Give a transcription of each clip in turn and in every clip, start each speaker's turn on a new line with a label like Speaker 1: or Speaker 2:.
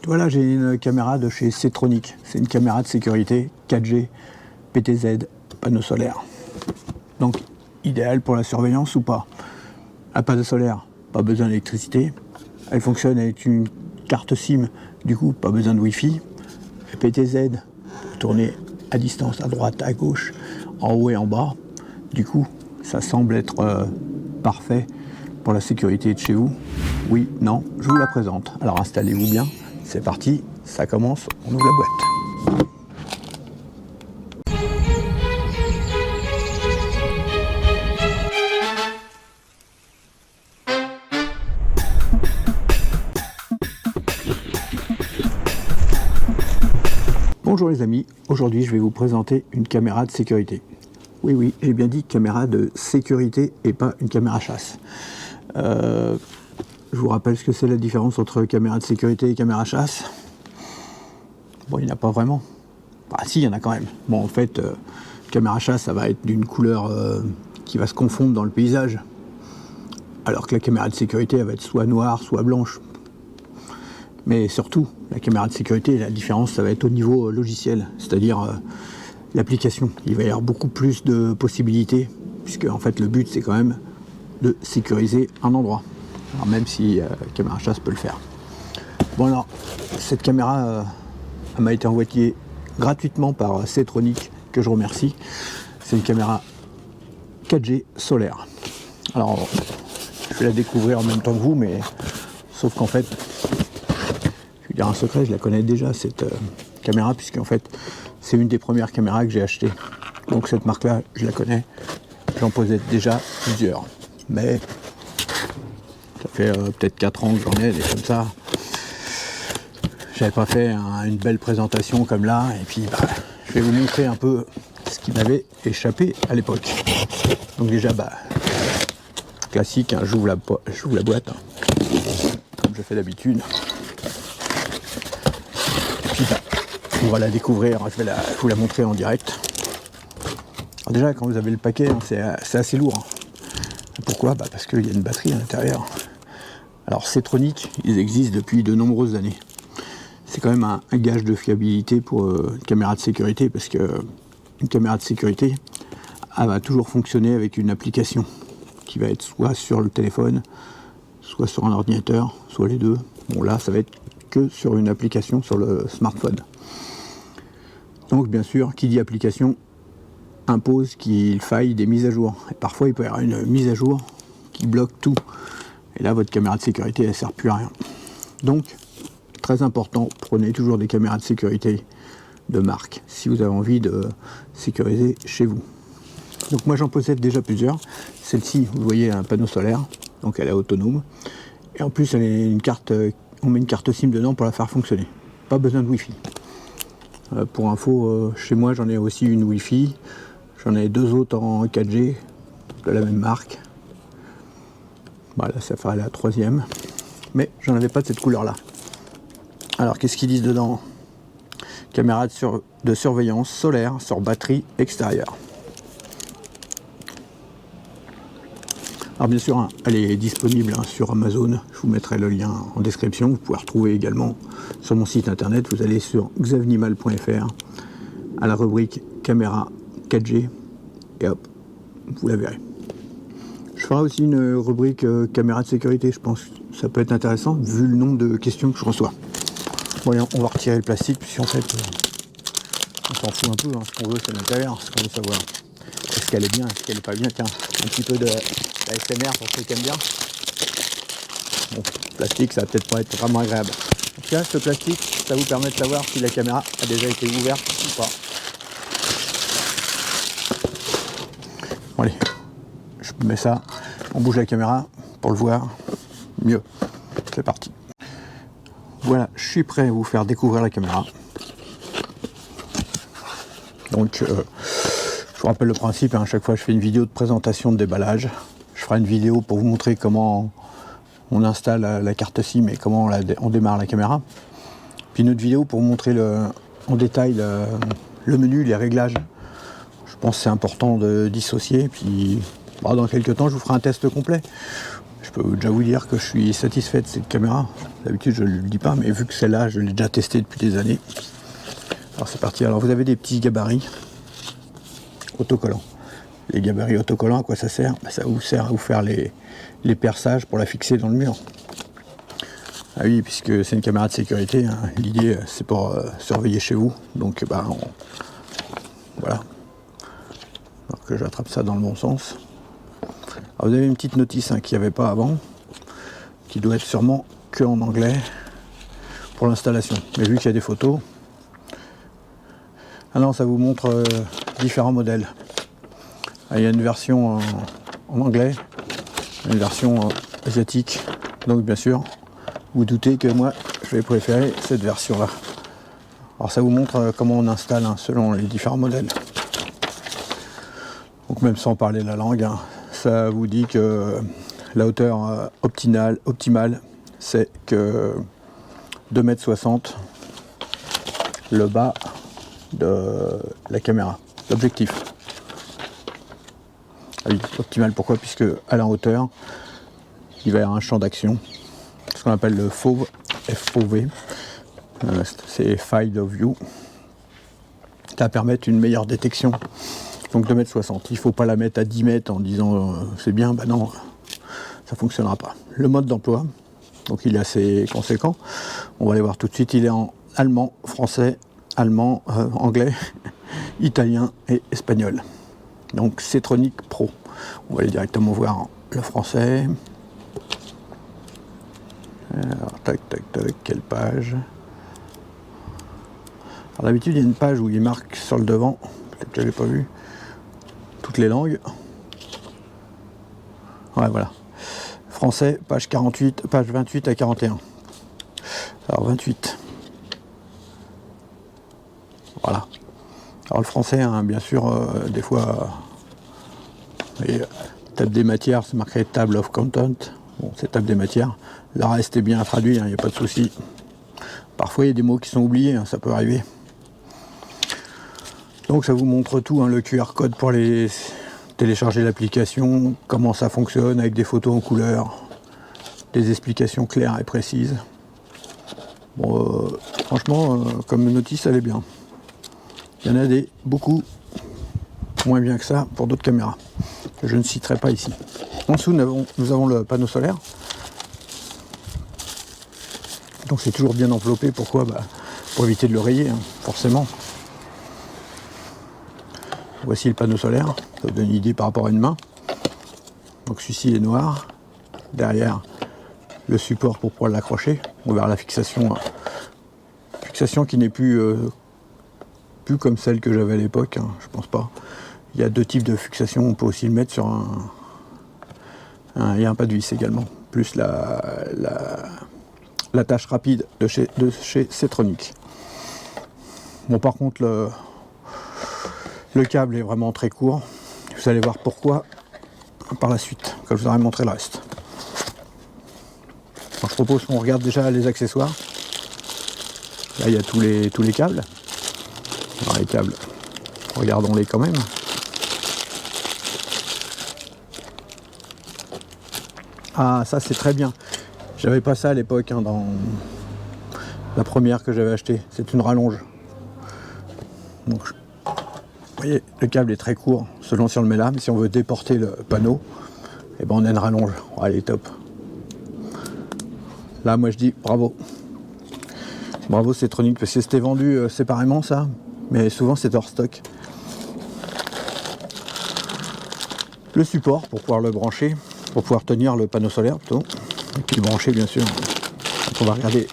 Speaker 1: Voilà, j'ai une caméra de chez Setronic. C'est une caméra de sécurité 4G, PTZ, panneau solaire. Donc, idéal pour la surveillance ou pas. Un panneau solaire, pas besoin d'électricité. Elle fonctionne avec une carte SIM, du coup, pas besoin de Wi-Fi. Et PTZ, vous tournez à distance, à droite, à gauche, en haut et en bas. Du coup, ça semble être parfait pour la sécurité de chez vous. Oui, non, je vous la présente. Alors installez-vous bien. C'est parti, ça commence, on ouvre la boîte. Bonjour les amis, aujourd'hui je vais vous présenter une caméra de sécurité. Oui, j'ai bien dit caméra de sécurité et pas une caméra chasse. Je vous rappelle ce que c'est la différence entre caméra de sécurité et caméra chasse. Bon, il n'y en a pas vraiment. Ah si, il y en a quand même. Bon, en fait, caméra chasse, ça va être d'une couleur qui va se confondre dans le paysage. Alors que la caméra de sécurité, elle va être soit noire, soit blanche. Mais surtout, la caméra de sécurité, la différence, ça va être au niveau logiciel, c'est-à-dire l'application. Il va y avoir beaucoup plus de possibilités, puisque en fait, le but, c'est quand même de sécuriser un endroit. Alors même si la caméra chasse peut le faire. Bon alors, cette caméra elle m'a été envoyée gratuitement par Setronic, que je remercie. C'est une caméra 4G solaire. Alors, je vais la découvrir en même temps que vous, mais sauf qu'en fait, je vais dire un secret, je la connais déjà cette caméra, puisqu'en fait, c'est une des premières caméras que j'ai achetées. Donc cette marque-là, je la connais. J'en possède déjà plusieurs. Mais ça fait peut-être 4 ans que j'en ai, des comme ça. J'avais pas fait une belle présentation comme là, et puis je vais vous montrer un peu ce qui m'avait échappé à l'époque. Donc déjà, classique, hein, j'ouvre la boîte, hein, comme je fais d'habitude. Et puis on va la découvrir, je vais vous la montrer en direct. Alors déjà, quand vous avez le paquet, hein, c'est assez lourd. Hein. Pourquoi ? Parce qu'il y a une batterie à l'intérieur. Alors Setronic, ils existent depuis de nombreuses années. C'est quand même un gage de fiabilité pour une caméra de sécurité, parce qu'une caméra de sécurité, elle va toujours fonctionner avec une application qui va être soit sur le téléphone, soit sur un ordinateur, soit les deux. Bon là, ça va être que sur une application sur le smartphone. Donc bien sûr, qui dit application impose qu'il faille des mises à jour. Et parfois, il peut y avoir une mise à jour qui bloque tout. Et là, votre caméra de sécurité, elle ne sert plus à rien. Donc, très important, prenez toujours des caméras de sécurité de marque si vous avez envie de sécuriser chez vous. Donc moi j'en possède déjà plusieurs. Celle-ci, vous voyez, un panneau solaire, donc elle est autonome. Et en plus, elle est une carte, on met une carte SIM dedans pour la faire fonctionner. Pas besoin de Wi-Fi. Pour info, chez moi j'en ai aussi une Wi-Fi. J'en ai 2 autres en 4G de la même marque. Voilà, ça fera la 3e. Mais j'en avais pas de cette couleur-là. Alors, qu'est-ce qu'ils disent dedans ? Caméra de surveillance solaire sur batterie extérieure. Alors bien sûr, hein, elle est disponible sur Amazon. Je vous mettrai le lien en description. Vous pouvez retrouver également sur mon site internet. Vous allez sur xavnimal.fr à la rubrique caméra 4G et hop, vous la verrez. Je ferai aussi une rubrique caméra de sécurité. Je pense que ça peut être intéressant vu le nombre de questions que je reçois. Bon, allez, on va retirer le plastique, puisqu'en fait, on s'en fout un peu, hein. Ce qu'on veut, c'est l'intérieur, ce qu'on veut savoir. Est-ce qu'elle est bien, est-ce qu'elle n'est pas bien ? Tiens, un petit peu de ASMR pour ceux qui aiment bien. Bon, le plastique, ça va peut-être pas être vraiment agréable. En tout cas, ce plastique, ça vous permet de savoir si la caméra a déjà été ouverte ou pas. Bon, allez, je mets ça, on bouge la caméra pour le voir mieux. C'est parti. Voilà, je suis prêt à vous faire découvrir la caméra. Donc, je vous rappelle le principe, hein, à chaque fois je fais une vidéo de présentation de déballage. Je ferai une vidéo pour vous montrer comment on installe la carte SIM et comment on démarre la caméra. Puis une autre vidéo pour vous montrer en détail le menu, les réglages. Je pense que c'est important de dissocier. Puis dans quelques temps, je vous ferai un test complet Je peux déjà vous dire que je suis satisfait de cette caméra. D'habitude je ne le dis pas, mais vu que celle-là je l'ai déjà testée depuis des années. Alors c'est parti. Alors vous avez des petits gabarits autocollants. Les gabarits autocollants, à quoi ça sert? Ça vous sert à vous faire les perçages pour la fixer dans le mur. Ah oui, puisque c'est une caméra de sécurité, hein. L'idée c'est pour surveiller chez vous. Donc voilà. Alors que j'attrape ça dans le bon sens. Alors vous avez une petite notice qu'il n'y avait pas avant, qui doit être sûrement que en anglais pour l'installation. Mais vu qu'il y a des photos, ah non, ça vous montre différents modèles. Ah, il y a une version en anglais, une version asiatique. Donc bien sûr, vous doutez que moi, je vais préférer cette version-là. Alors ça vous montre comment on installe selon les différents modèles. Donc même sans parler la langue, ça vous dit que la hauteur optimale, c'est que 2,60 m le bas de la caméra, l'objectif. Ah oui, optimal, pourquoi? Puisque à la hauteur, il va y avoir un champ d'action, ce qu'on appelle le FOV, FOV, c'est Field of View, qui va permettre une meilleure détection. Donc 2,60 m, il ne faut pas la mettre à 10 mètres en disant c'est bien, ben non, ça ne fonctionnera pas. Le mode d'emploi, donc il est assez conséquent, on va aller voir tout de suite, il est en allemand, français, anglais, italien et espagnol. Donc Setronic Pro. On va aller directement voir le français. Alors, tac, quelle page? Alors d'habitude il y a une page où il marque sur le devant, peut-être que je l'ai pas vu, toutes les langues. Ouais, voilà. Français, page 48, page 28 à 41. Alors 28. Voilà. Alors le français, bien sûr, des fois, table des matières, c'est marqué table of content. Bon, c'est table des matières. Le reste est bien traduit, il n'y a pas de souci. Parfois, il y a des mots qui sont oubliés, ça peut arriver. Donc ça vous montre tout, le QR code pour les télécharger l'application, comment ça fonctionne avec des photos en couleur, des explications claires et précises. Bon, franchement, comme notice, elle est bien. Il y en a beaucoup moins bien que ça pour d'autres caméras, que je ne citerai pas ici. En dessous, nous avons le panneau solaire. Donc c'est toujours bien enveloppé. Pourquoi? Pour éviter de le rayer, forcément. Voici le panneau solaire, ça vous donne une idée par rapport à une main. Donc celui-ci est noir. Derrière, le support pour pouvoir l'accrocher. On verra la fixation qui n'est plus comme celle que j'avais à l'époque, je pense pas. Il y a deux types de fixation, on peut aussi le mettre sur il y a un pas de vis également, plus l'attache rapide de chez Setronic. Bon, par contre, le câble est vraiment très court. Vous allez voir pourquoi par la suite, quand je vous aurai montré le reste. Alors, je propose qu'on regarde déjà les accessoires. Là, il y a tous les câbles. Alors, les câbles, regardons-les quand même. Ah, ça c'est très bien. J'avais pas ça à l'époque, dans la première que j'avais achetée. C'est une rallonge. Donc, vous voyez, le câble est très court selon si on le met là, mais si on veut déporter le panneau, on a une rallonge. Oh, elle est top. Là, moi je dis bravo. Bravo Setronic, parce que c'était vendu séparément ça, mais souvent c'est hors stock. Le support pour pouvoir le brancher, pour pouvoir tenir le panneau solaire plutôt, et puis le brancher bien sûr. Donc on va regarder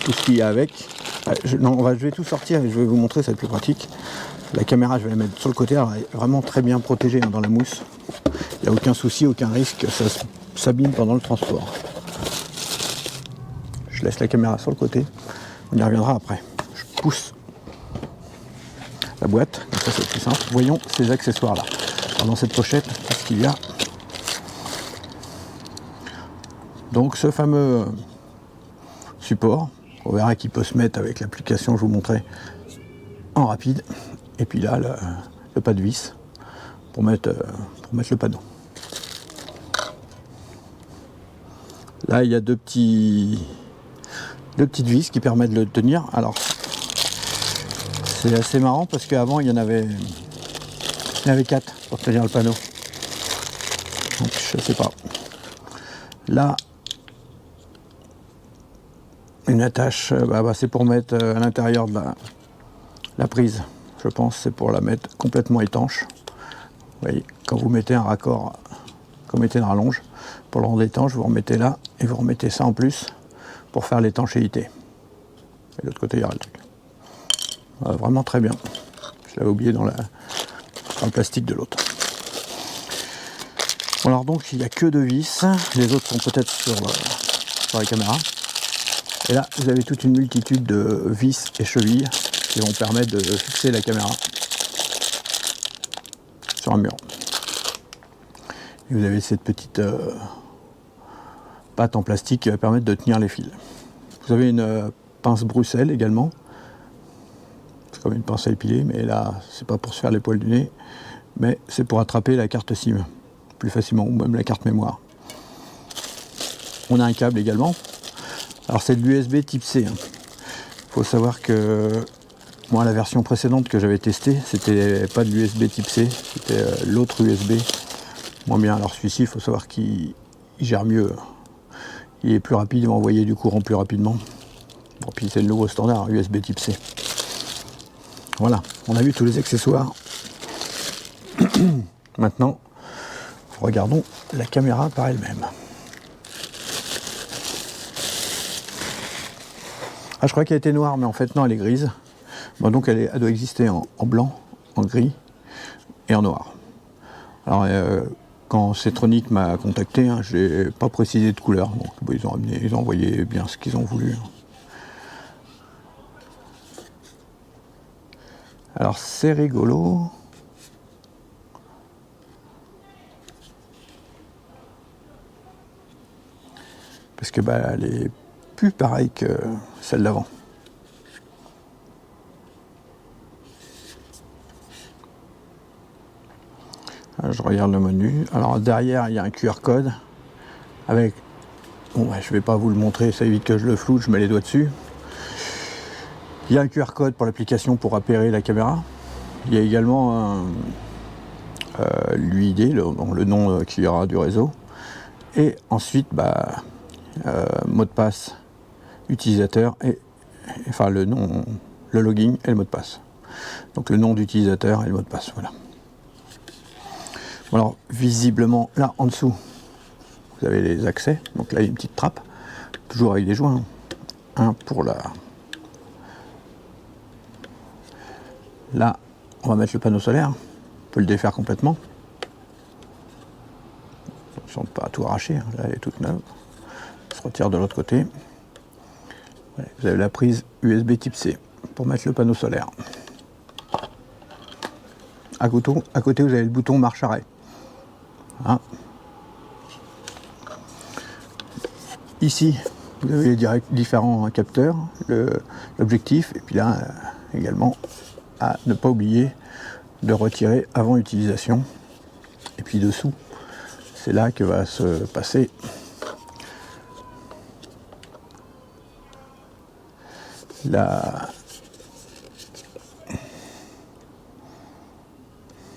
Speaker 1: tout ce qu'il y a avec. Je vais tout sortir et je vais vous montrer, ça va être plus pratique. La caméra, je vais la mettre sur le côté, elle est vraiment très bien protégée dans la mousse. Il n'y a aucun souci, aucun risque, ça s'abîme pendant le transport. Je laisse la caméra sur le côté, on y reviendra après. Je pousse la boîte, comme ça c'est plus simple. Voyons ces accessoires-là. Alors dans cette pochette, qu'est-ce qu'il y a? Donc ce fameux support, on verra qu'il peut se mettre avec l'application, je vous montrais, en rapide. Et puis là, le pas de vis pour mettre le panneau. Là, il y a deux petites vis qui permettent de le tenir. Alors, c'est assez marrant parce qu'avant, il y en avait 4 pour tenir le panneau. Donc, je sais pas. Là, une attache, c'est pour mettre à l'intérieur de la prise. Je pense que c'est pour la mettre complètement étanche. Vous voyez, quand vous mettez un raccord, quand vous mettez une rallonge, pour le rendre étanche, vous remettez là et vous remettez ça en plus pour faire l'étanchéité. Et de l'autre côté, il y aura le truc. Vraiment très bien. Je l'avais oublié dans le plastique de l'autre. Bon, alors donc, il n'y a que 2 vis. Les autres sont peut-être sur la caméra. Et là, vous avez toute une multitude de vis et chevilles qui vont permettre de fixer la caméra sur un mur. Et vous avez cette petite patte en plastique qui va permettre de tenir les fils. Vous avez une pince Bruxelles également. C'est comme une pince à épiler, mais là, c'est pas pour se faire les poils du nez, mais c'est pour attraper la carte SIM plus facilement, ou même la carte mémoire. On a un câble également. Alors c'est de l'USB type C. Il faut savoir que moi, la version précédente que j'avais testée, c'était pas de l'USB type C, c'était l'autre USB. Moins bien. Alors celui-ci, il faut savoir qu'il gère mieux. Il est plus rapide, il va envoyer du courant plus rapidement. Bon, puis c'est le nouveau standard, USB type C. Voilà, on a vu tous les accessoires. Maintenant, regardons la caméra par elle-même. Ah, je crois qu'elle était noire, mais en fait non, elle est grise. Bon, donc elle doit exister en blanc, en gris et en noir. Alors quand Cetronic m'a contacté, je n'ai pas précisé de couleur, donc ils ont envoyé bien ce qu'ils ont voulu. Alors c'est rigolo. Parce que elle est plus pareille que celle d'avant. Je regarde le menu. Alors derrière, il y a un QR code avec... Bon, je ne vais pas vous le montrer, ça évite que je le floute, je mets les doigts dessus. Il y a un QR code pour l'application pour appairer la caméra. Il y a également l'UID, le nom qu'il y aura du réseau. Et ensuite, mot de passe utilisateur et enfin le nom, le login et le mot de passe. Donc le nom d'utilisateur et le mot de passe, voilà. Bon, alors visiblement là en dessous vous avez les accès, donc là il y a une petite trappe, toujours avec des joints, un pour la... Là on va mettre le panneau solaire, on peut le défaire complètement. Attention de ne pas tout arracher, là elle est toute neuve. On se retire de l'autre côté. Vous avez la prise USB type C pour mettre le panneau solaire. À côté, vous avez le bouton marche-arrêt. Hein. Ici, vous avez les différents capteurs, l'objectif, et puis là, également, à ne pas oublier de retirer avant utilisation. Et puis dessous, c'est là que va se passer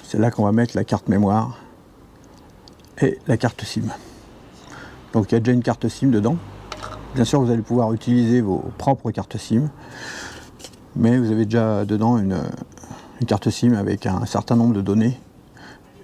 Speaker 1: c'est là qu'on va mettre la carte mémoire et la carte SIM. Donc il y a déjà une carte SIM dedans. Bien sûr, vous allez pouvoir utiliser vos propres cartes SIM, mais vous avez déjà dedans une carte SIM avec un certain nombre de données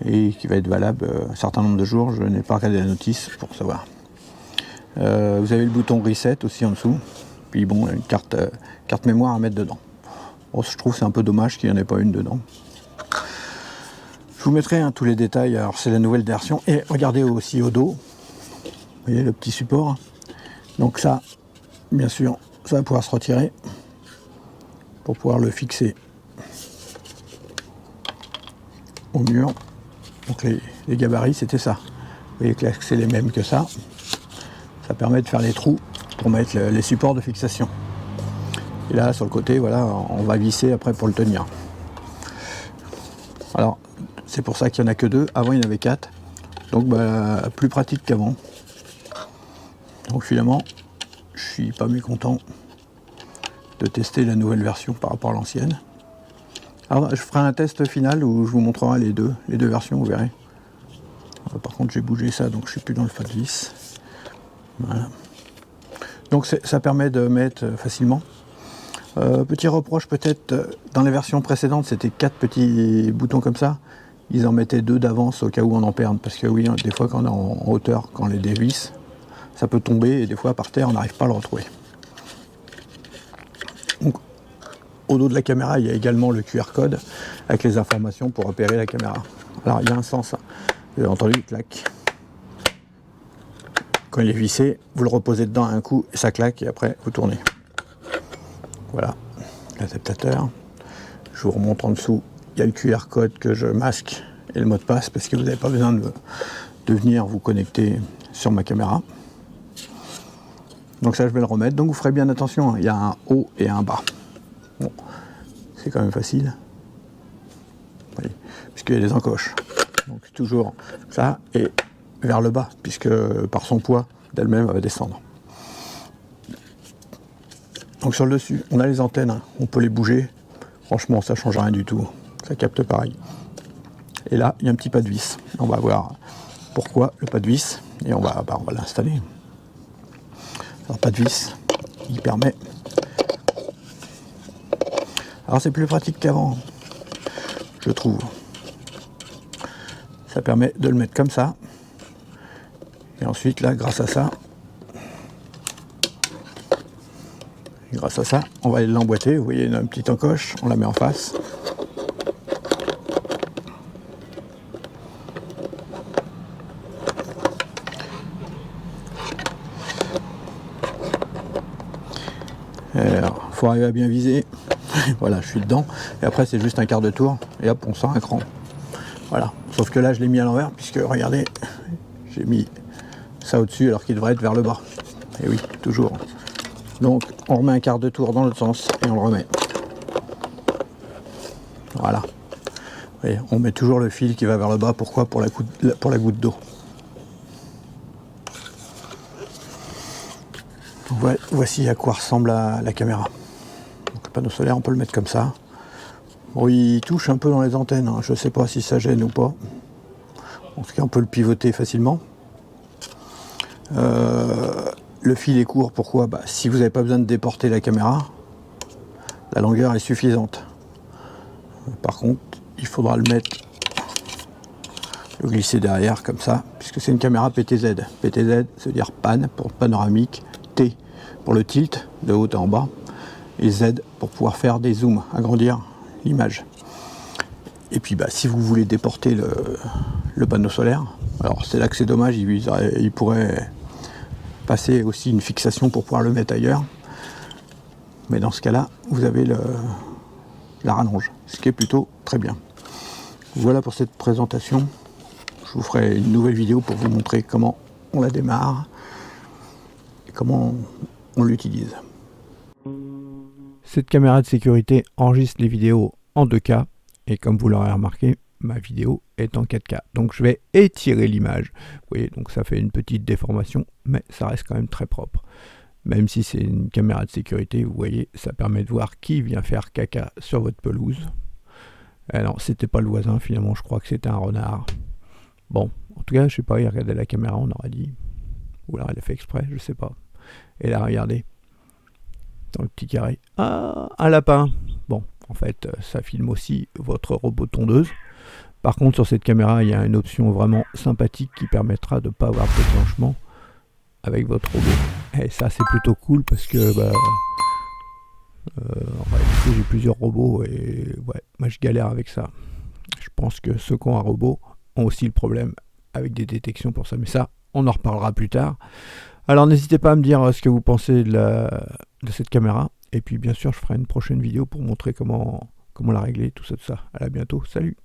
Speaker 1: et qui va être valable un certain nombre de jours. Je n'ai pas regardé la notice pour savoir. Vous avez le bouton Reset aussi en dessous. Puis bon, une carte mémoire à mettre dedans. Bon, je trouve que c'est un peu dommage qu'il n'y en ait pas une dedans. Je vous mettrai tous les détails. Alors c'est la nouvelle version. Et regardez aussi au dos. Vous voyez le petit support. Donc ça, bien sûr, ça va pouvoir se retirer pour pouvoir le fixer au mur. Donc les gabarits, c'était ça. Vous voyez que là, c'est les mêmes que ça. Ça permet de faire les trous pour mettre les supports de fixation. Et là, sur le côté, voilà, on va visser après pour le tenir. Alors, c'est pour ça qu'il n'y en a que 2. Avant, il y en avait 4. Donc, plus pratique qu'avant. Donc finalement, je suis pas mécontent de tester la nouvelle version par rapport à l'ancienne. Alors je ferai un test final où je vous montrerai les deux versions, vous verrez. Par contre j'ai bougé ça, donc je suis plus dans le fat vis. Voilà. Donc ça permet de mettre facilement. Petit reproche peut-être, dans les versions précédentes c'était 4 petits boutons comme ça. Ils en mettaient 2 d'avance au cas où on en perde. Parce que oui, des fois quand on est en hauteur, quand on les dévisse, ça peut tomber et des fois par terre on n'arrive pas à le retrouver. Donc, au dos de la caméra, il y a également le QR code avec les informations pour repérer la caméra. Alors il y a un sens, hein. Vous avez entendu, clac. Quand il est vissé, vous le reposez dedans un coup, et ça claque et après vous tournez. Voilà, l'adaptateur. Je vous remontre en dessous, il y a le QR code que je masque et le mot de passe parce que vous n'avez pas besoin de venir vous connecter sur ma caméra. Donc ça je vais le remettre, donc vous ferez bien attention, hein. Il y a un haut et un bas. Bon, c'est quand même facile, oui, puisqu'il y a des encoches. Donc toujours ça et vers le bas, puisque par son poids d'elle-même elle va descendre. Donc sur le dessus, on a les antennes, hein. On peut les bouger. Franchement, ça ne change rien du tout. Ça capte pareil. Et là, il y a un petit pas de vis. On va voir pourquoi le pas de vis et on va l'installer. Alors pas de vis, il permet. Alors c'est plus pratique qu'avant, je trouve. Ça permet de le mettre comme ça. Et ensuite là, grâce à ça, on va aller l'emboîter. Vous voyez, il y a une petite encoche, on la met en face. Alors, faut arriver à bien viser. Voilà, je suis dedans. Et après, c'est juste un quart de tour. Et hop, on sort un cran. Voilà. Sauf que là, je l'ai mis à l'envers, puisque, regardez, j'ai mis ça au-dessus alors qu'il devrait être vers le bas. Et oui, toujours. Donc, on remet un quart de tour dans l'autre sens et on le remet. Voilà. Vous voyez, on met toujours le fil qui va vers le bas. Pourquoi ? Pour la goutte d'eau. Voici à quoi ressemble la caméra. Donc, le panneau solaire, on peut le mettre comme ça. Bon, il touche un peu dans les antennes, hein. Je ne sais pas si ça gêne ou pas. En tout cas, on peut le pivoter facilement. Le fil est court, pourquoi ? Si vous n'avez pas besoin de déporter la caméra, la longueur est suffisante. Par contre, il faudra le glisser derrière comme ça, puisque c'est une caméra PTZ. PTZ, ça veut dire panne pour panoramique, T pour le tilt de haut en bas, et Z pour pouvoir faire des zooms, agrandir l'image. Et puis si vous voulez déporter le panneau solaire, alors c'est là que c'est dommage, il pourrait passer aussi une fixation pour pouvoir le mettre ailleurs. Mais dans ce cas-là, vous avez la rallonge, ce qui est plutôt très bien. Voilà pour cette présentation. Je vous ferai une nouvelle vidéo pour vous montrer comment on la démarre et comment on l'utilise. Cette caméra de sécurité enregistre les vidéos en 2K et comme vous l'aurez remarqué, ma vidéo est en 4K. Donc je vais étirer l'image. Vous voyez, donc ça fait une petite déformation, mais ça reste quand même très propre. Même si c'est une caméra de sécurité, vous voyez, ça permet de voir qui vient faire caca sur votre pelouse. Alors, c'était pas le voisin, finalement, je crois que c'était un renard. Bon, en tout cas, je sais pas, il regardait la caméra, on aurait dit. Ou alors il a fait exprès, je sais pas. Et là, regardez, dans le petit carré, ah, un lapin. Bon, en fait, ça filme aussi votre robot tondeuse. Par contre, sur cette caméra, il y a une option vraiment sympathique qui permettra de ne pas avoir de déclenchement avec votre robot. Et ça, c'est plutôt cool parce que en réalité, j'ai plusieurs robots et ouais, moi je galère avec ça. Je pense que ceux qui ont un robot ont aussi le problème avec des détections pour ça. Mais ça, on en reparlera plus tard. Alors n'hésitez pas à me dire ce que vous pensez de cette caméra. Et puis bien sûr, je ferai une prochaine vidéo pour montrer comment la régler, tout ça, tout ça. À bientôt, salut!